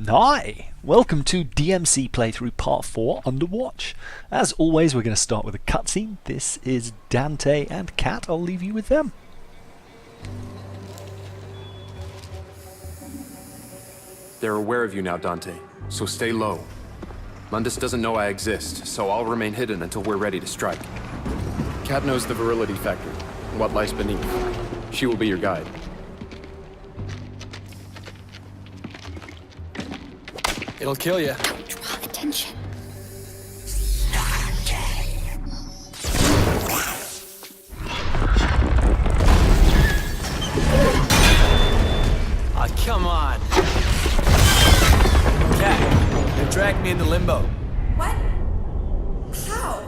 Hi! Welcome to DmC playthrough part 4 Under Watch. As always, we're going to start with a cutscene. This is Dante and Kat. I'll leave you with them. They're aware of you now, Dante, so stay low. Mundus doesn't know I exist, so I'll remain hidden until we're ready to strike. Kat knows the virility factor, what lies beneath. She will be your guide. It'll kill you. Don't draw attention. Ah, come on. Cat, they dragged me into limbo. What? How?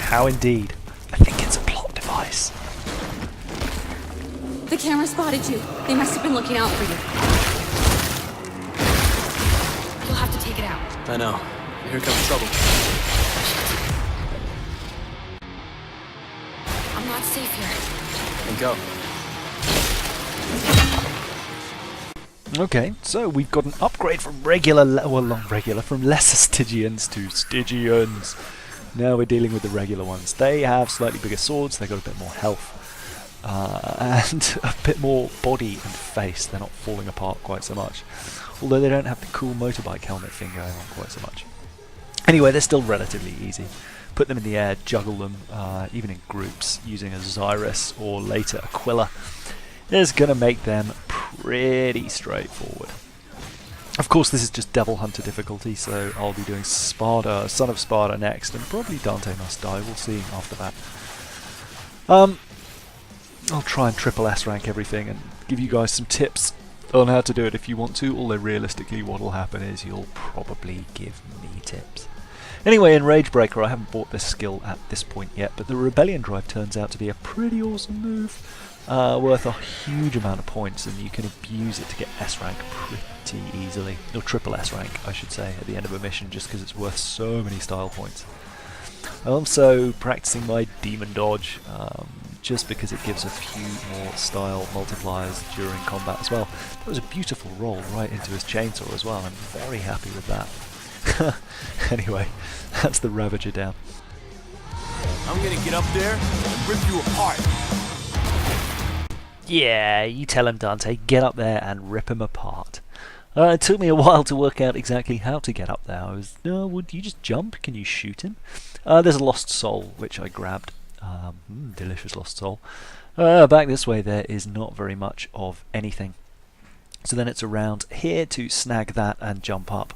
How indeed. I think it's a plot device. The camera spotted you. They must have been looking out for you. You'll have to take it out. I know. Here comes trouble. I'm not safe here. And go. Okay, so we've got an upgrade from from lesser Stygions to Stygions. Now we're dealing with the regular ones. They have slightly bigger swords, they've got a bit more health, and a bit more body and face. They're not falling apart quite so much. Although they don't have the cool motorbike helmet thing going on quite so much. Anyway, they're still relatively easy. Put them in the air, juggle them, even in groups, using a Xyrus or later Aquila, is going to make them pretty straightforward. Of course, this is just Devil Hunter difficulty, so I'll be doing Sparta, Son of Sparta next, and probably Dante Must Die. We'll see after that. I'll try and triple S rank everything and give you guys some tips on how to do it if you want to, although realistically what will happen is you'll probably give me tips. Anyway, in Ragebreaker I haven't bought this skill at this point yet, but the Rebellion Drive turns out to be a pretty awesome move, worth a huge amount of points, and you can abuse it to get S rank pretty easily, or triple S rank I should say, at the end of a mission, just because it's worth so many style points. I'm also practicing my Demon Dodge, just because it gives a few more style multipliers during combat as well. That was a beautiful roll right into his chainsaw as well. I'm very happy with that. Anyway, that's the Ravager down. I'm gonna get up there and rip you apart. Yeah, you tell him, Dante. Get up there and rip him apart. It took me a while to work out exactly how to get up there. I was, no, would you just jump? Can you shoot him? There's a lost soul, which I grabbed. Delicious lost soul. Back this way there is not very much of anything. So then it's around here to snag that and jump up.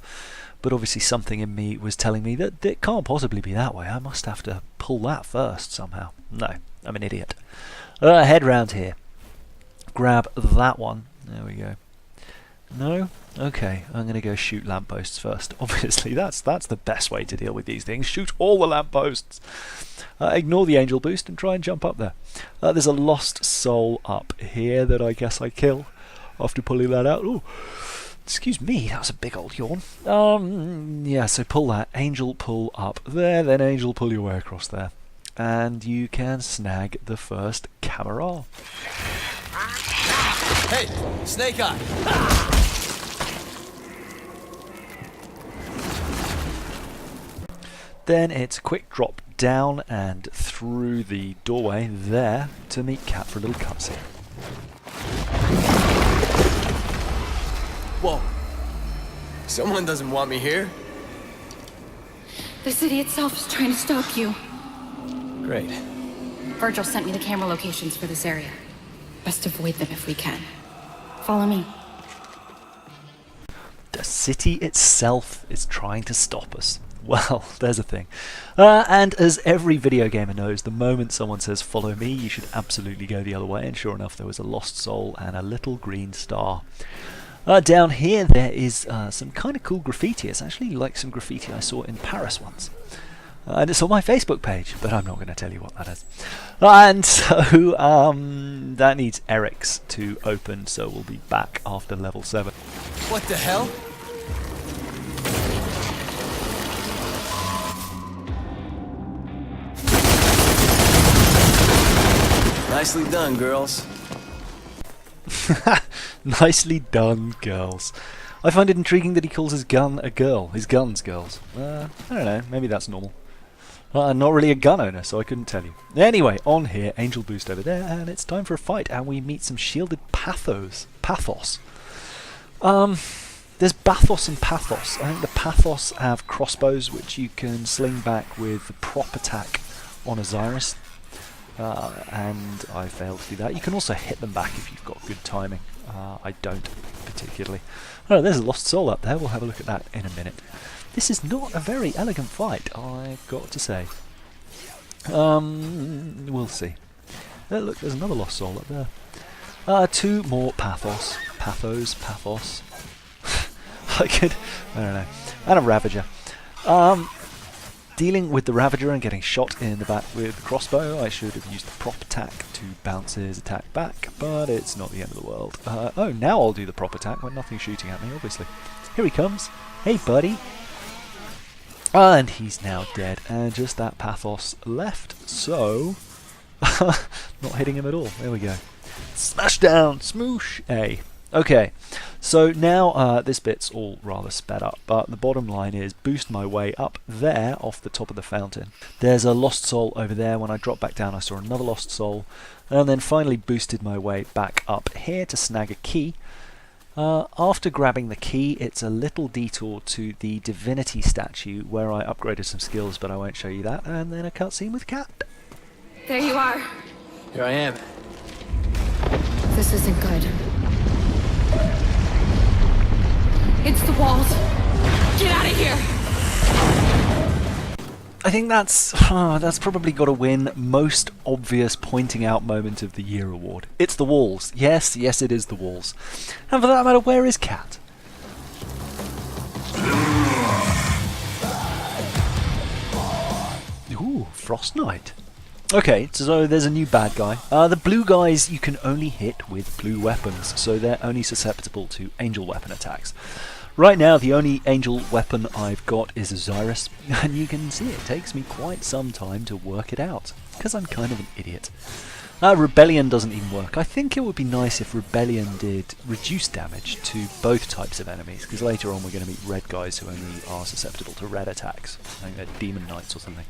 But obviously something in me was telling me that it can't possibly be that way. I must have to pull that first somehow. No, I'm an idiot. Head round here. Grab that one. There we go. No? Okay, I'm going to go shoot lampposts first. Obviously, that's the best way to deal with these things. Shoot all the lampposts! Ignore the angel boost and try and jump up there. There's a lost soul up here that I guess I kill after pulling that out. Ooh, excuse me, that was a big old yawn. Yeah, so pull that. Angel pull up there, then angel pull your way across there. And you can snag the first camera. Hey, Snake Eye! Then it's a quick drop down and through the doorway there to meet Kat for a little cutscene. Whoa. Someone doesn't want me here? The city itself is trying to stop you. Great. Virgil sent me the camera locations for this area. Best avoid them if we can. Follow me. The city itself is trying to stop us. Well, there's a thing. And as every video gamer knows, the moment someone says follow me, you should absolutely go the other way, and sure enough there was a lost soul and a little green star. Down here there is some kind of cool graffiti. It's actually like some graffiti I saw in Paris once. And it's on my Facebook page, but I'm not going to tell you what that is. And so that needs Eric's to open, so we'll be back after level 7. What the hell? Nicely done, girls. Nicely done, girls. I find it intriguing that he calls his gun a girl. His guns girls. I don't know, maybe that's normal. I'm not really a gun owner, so I couldn't tell you. Anyway, on here, Angel Boost over there, and it's time for a fight, and we meet some shielded Pathos. There's Pathos and Pathos. I think the Pathos have crossbows, which you can sling back with the prop attack on Osiris, and I failed to do that. You can also hit them back if you've got good timing. I don't particularly. Oh, there's a lost soul up there. We'll have a look at that in a minute. This is not a very elegant fight, I've got to say. We'll see. Look, there's another lost soul up there. 2 more Pathos. Pathos. I don't know. And a Ravager. Dealing with the Ravager and getting shot in the back with the crossbow, I should have used the prop attack to bounce his attack back, but it's not the end of the world. Oh, now I'll do the prop attack when nothing's shooting at me, obviously. Here he comes. Hey, buddy. And he's now dead, and just that Pathos left, so... not hitting him at all. There we go. Smash down! Smoosh! A. Okay, so now this bit's all rather sped up, but the bottom line is boost my way up there off the top of the fountain. There's a lost soul over there. When I dropped back down I saw another lost soul, and then finally boosted my way back up here to snag a key. After grabbing the key, it's a little detour to the divinity statue where I upgraded some skills, but I won't show you that, and then a cutscene with Cat. There you are. Here I am. This isn't good. It's the walls. Get out of here! I think that's probably got to win most obvious pointing out moment of the year award. It's the walls. Yes, it is the walls. And for that matter, where is Cat? Ooh, Frost Knight. Okay, so there's a new bad guy. The blue guys you can only hit with blue weapons, so they're only susceptible to angel weapon attacks. Right now, the only angel weapon I've got is Osiris, and you can see it takes me quite some time to work it out, because I'm kind of an idiot. Rebellion doesn't even work. I think it would be nice if Rebellion did reduced damage to both types of enemies, because later on we're going to meet red guys who only are susceptible to red attacks. I think they're Demon Knights or something.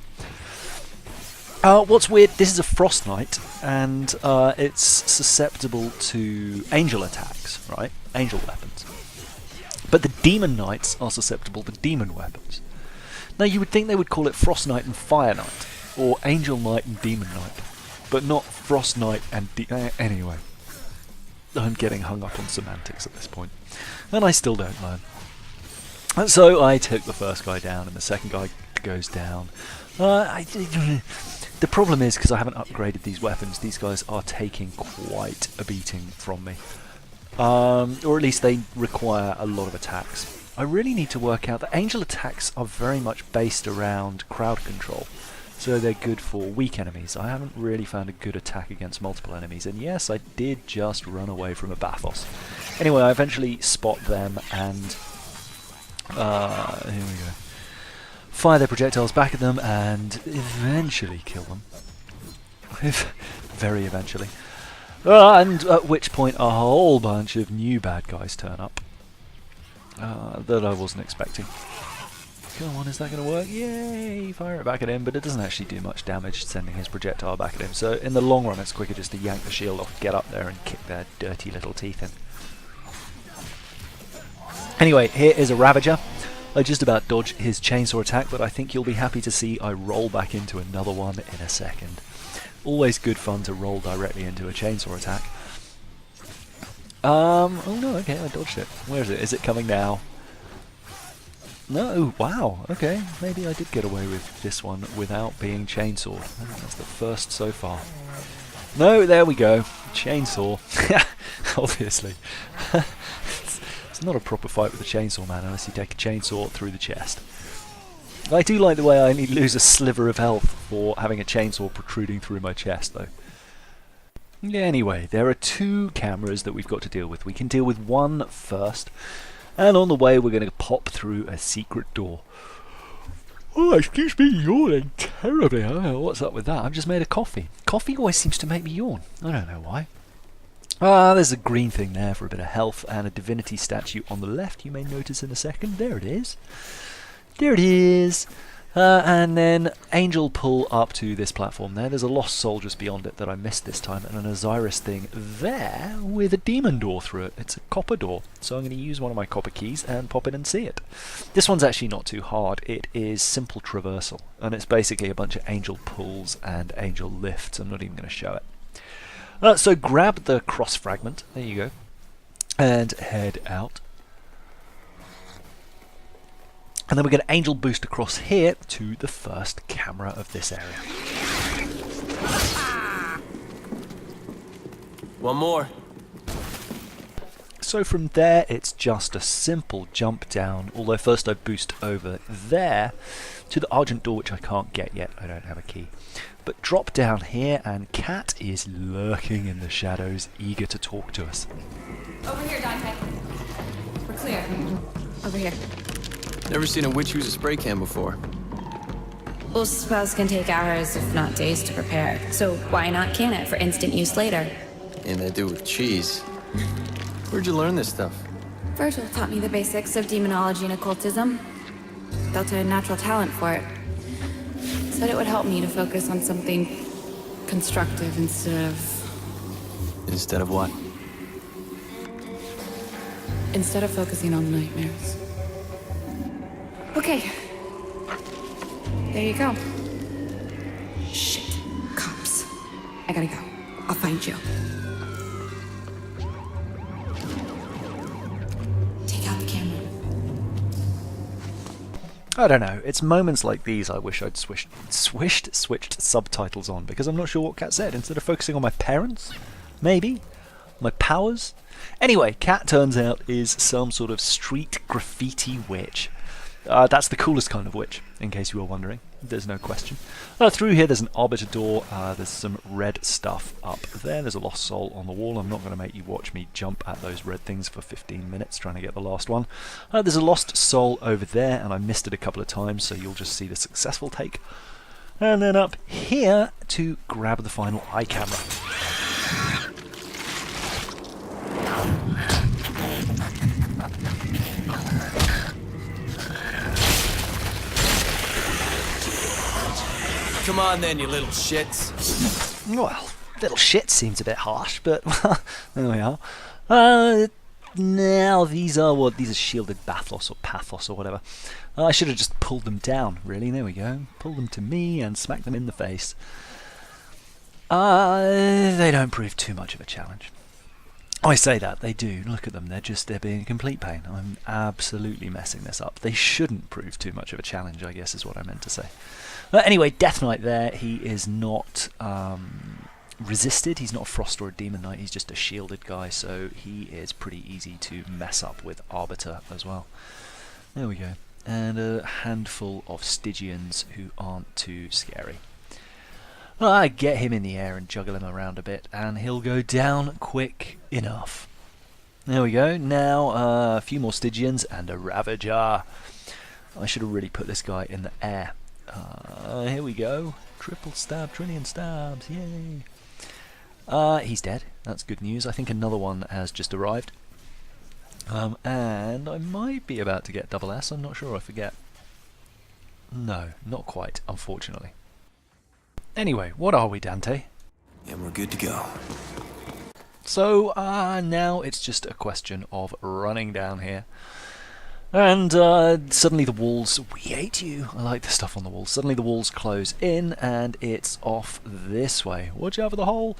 What's weird, this is a Frost Knight, and it's susceptible to angel attacks, right? Angel weapons. But the Demon Knights are susceptible to demon weapons. Now you would think they would call it Frost Knight and Fire Knight, or Angel Knight and Demon Knight, but not Frost Knight and anyway. I'm getting hung up on semantics at this point, and I still don't learn. And so I took the first guy down, and the second guy goes down. The problem is, because I haven't upgraded these weapons, these guys are taking quite a beating from me. Or at least they require a lot of attacks. I really need to work out that angel attacks are very much based around crowd control, so they're good for weak enemies. I haven't really found a good attack against multiple enemies, and yes, I did just run away from a Pathos. Anyway, I eventually spot them and here we go. Fire their projectiles back at them and eventually kill them. Very eventually. And at which point a whole bunch of new bad guys turn up that I wasn't expecting. Come on, is that going to work? Yay! Fire it back at him, but it doesn't actually do much damage sending his projectile back at him. So in the long run it's quicker just to yank the shield off, get up there and kick their dirty little teeth in. Anyway, here is a Ravager. I just about dodged his chainsaw attack, but I think you'll be happy to see I roll back into another one in a second. Always good fun to roll directly into a chainsaw attack. Oh no, okay, I dodged it. Where is it? Is it coming now? No, wow, okay. Maybe I did get away with this one without being chainsawed. That's the first so far. No, there we go. Chainsaw. Obviously. It's not a proper fight with a chainsaw man unless you take a chainsaw through the chest. I do like the way I only lose a sliver of health for having a chainsaw protruding through my chest, though. Yeah, anyway, there are two cameras that we've got to deal with. We can deal with one first, and on the way we're going to pop through a secret door. Oh, excuse me, yawning terribly. I don't know what's up with that. I've just made a coffee. Coffee always seems to make me yawn. I don't know why. There's a green thing there for a bit of health, and a divinity statue on the left you may notice in a second. There it is. There it is. And then angel pull up to this platform there. There's a lost soul just beyond it that I missed this time, and an Osiris thing there with a demon door through it. It's a copper door, so I'm going to use one of my copper keys and pop in and see it. This one's actually not too hard. It is simple traversal, and it's basically a bunch of angel pulls and angel lifts. I'm not even going to show it. So grab the cross fragment, there you go, and head out. And then we're going to angel boost across here to the first camera of this area. One more. So from there it's just a simple jump down, although first I boost over there to the Argent door, which I can't get yet, I don't have a key. But drop down here and Cat is lurking in the shadows, eager to talk to us. Over here, Dante. We're clear. Over here. Never seen a witch use a spray can before. Well, spells can take hours, if not days, to prepare. So why not can it for instant use later? And they do with cheese. Where'd you learn this stuff? Virgil taught me the basics of demonology and occultism. Felt a natural talent for it. Said it would help me to focus on something constructive instead of... Instead of what? Instead of focusing on nightmares. Okay. There you go. Shit. Cops. I gotta go. I'll find you. Take out the camera. I don't know, it's moments like these I wish I'd switched subtitles on, because I'm not sure what Cat said. Instead of focusing on my parents, maybe, my powers. Anyway, Cat turns out is some sort of street graffiti witch. That's the coolest kind of witch, in case you were wondering. There's no question. Through here there's an Arbiter door, there's some red stuff up there, there's a lost soul on the wall. I'm not going to make you watch me jump at those red things for 15 minutes trying to get the last one. There's a lost soul over there, and I missed it a couple of times, so you'll just see the successful take. And then up here to grab the final eye camera. Come on then, you little shits. Well, little shit seems a bit harsh, but there we are. Now these are shielded Pathos or whatever. I should have just pulled them down, really. There we go. Pull them to me and smack them in the face. They don't prove too much of a challenge. I say that, they do. Look at them, they're being a complete pain. I'm absolutely messing this up. They shouldn't prove too much of a challenge, I guess is what I meant to say. Anyway, Death Knight there, he is not resisted, he's not a Frost or a Demon Knight, he's just a shielded guy, so he is pretty easy to mess up with Arbiter as well. There we go. And a handful of Stygions who aren't too scary. I get him in the air and juggle him around a bit, and he'll go down quick enough. There we go. Now a few more Stygians and a Ravager. I should have really put this guy in the air. Here we go. Triple stab, trillion stabs, yay. He's dead. That's good news. I think another one has just arrived. And I might be about to get double S. I'm not sure. I forget. No, not quite, unfortunately. Anyway, what are we, Dante? And we're good to go. So, now it's just a question of running down here. And suddenly the walls... We hate you! I like the stuff on the walls. Suddenly the walls close in, and it's off this way. Watch out for the hole!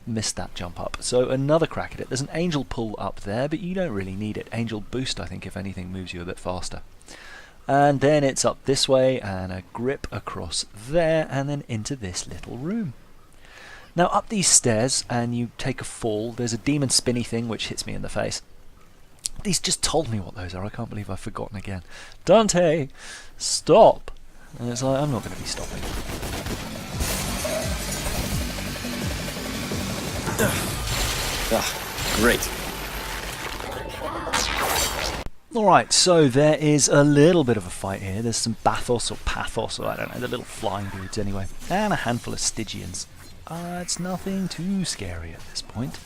Missed that jump up. So another crack at it. There's an angel pull up there, but you don't really need it. Angel boost, I think, if anything, moves you a bit faster. And then it's up this way, and a grip across there, and then into this little room. Now up these stairs, and you take a fall, there's a demon spinny thing which hits me in the face. These just told me what those are, I can't believe I've forgotten again. Dante, stop! And it's like, I'm not going to be stopping. Great. Alright, so there is a little bit of a fight here. There's some Pathos, or I don't know, the little flying dudes anyway. And a handful of Stygians. It's nothing too scary at this point.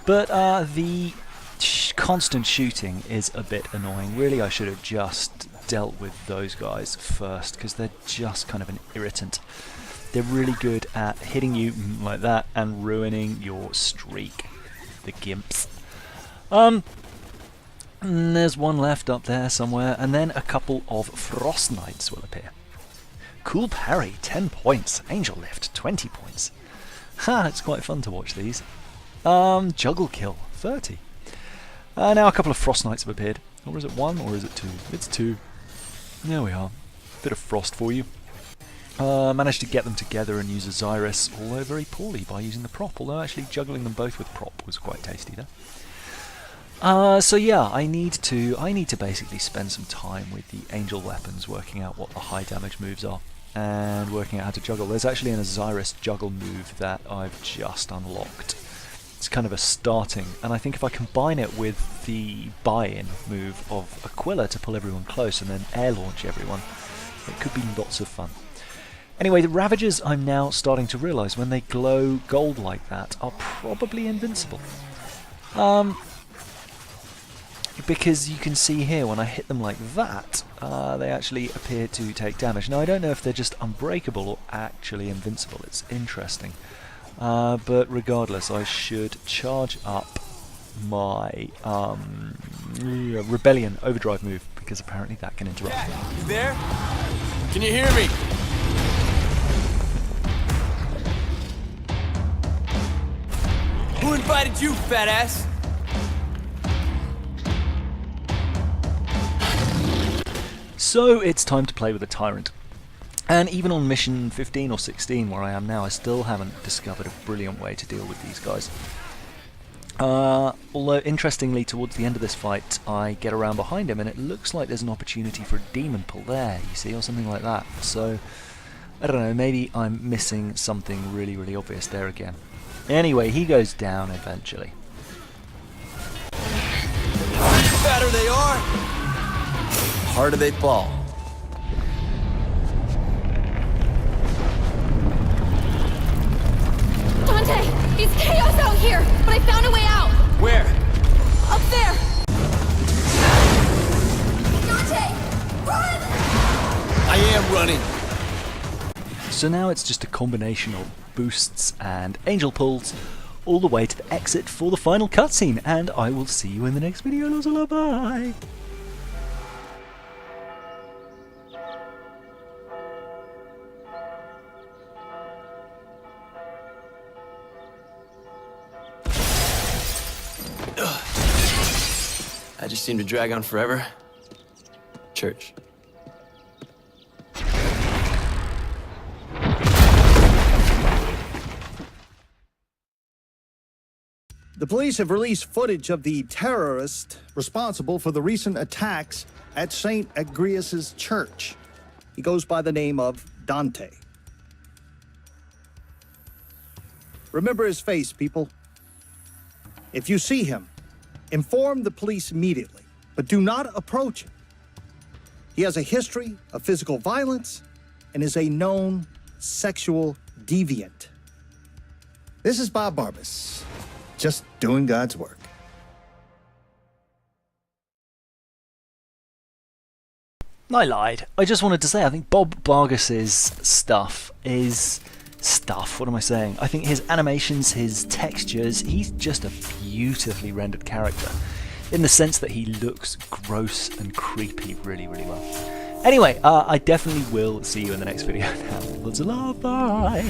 But the constant shooting is a bit annoying. Really, I should have just dealt with those guys first, because they're just kind of an irritant. They're really good at hitting you like that and ruining your streak. The gimps. And there's one left up there somewhere, and then a couple of Frost Knights will appear. Cool parry, 10 points. Angel lift, 20 points. Ha, it's quite fun to watch these. Juggle kill, 30. Now a couple of Frost Knights have appeared. Or is it one, or is it two? It's two. There we are. Bit of frost for you. Managed to get them together and use Osiris, although very poorly by using the prop, although actually juggling them both with prop was quite tasty there. So yeah, I need to basically spend some time with the angel weapons, working out what the high damage moves are, and working out how to juggle. There's actually an Osiris juggle move that I've just unlocked. It's kind of a starting, and I think if I combine it with the buy-in move of Aquila to pull everyone close and then air launch everyone, it could be lots of fun. Anyway, the Ravagers, I'm now starting to realise, when they glow gold like that, are probably invincible. Because you can see here, when I hit them like that, they actually appear to take damage. Now, I don't know if they're just unbreakable or actually invincible. It's interesting. But regardless, I should charge up my Rebellion Overdrive move, because apparently that can interrupt. You there? Can you hear me? Who invited you, fat ass? So it's time to play with a Tyrant. And even on mission 15 or 16, where I am now, I still haven't discovered a brilliant way to deal with these guys. Although, interestingly, towards the end of this fight, I get around behind him, and it looks like there's an opportunity for a demon pull there, you see, or something like that. So, I don't know, maybe I'm missing something really, really obvious there again. Anyway, he goes down eventually. The fatter they are, the harder they fall. Dante, it's chaos out here, but I found a way out. Where? Up there. Dante, run! I am running. So now it's just a combination of boosts and angel pulls all the way to the exit for the final cutscene, and I will see you in the next video. Bye! I just seem to drag on forever. Church. The police have released footage of the terrorist responsible for the recent attacks at St. Agrius' church. He goes by the name of Dante. Remember his face, people. If you see him, inform the police immediately, but do not approach him. He has a history of physical violence and is a known sexual deviant. This is Bob Barbas, just doing God's work. I lied. I just wanted to say, I think Bob Bargas's stuff is... What am I saying? I think his animations, his textures, he's just a beautifully rendered character, in the sense that he looks gross and creepy really, really well. Anyway, I definitely will see you in the next video now. Lots of love, bye!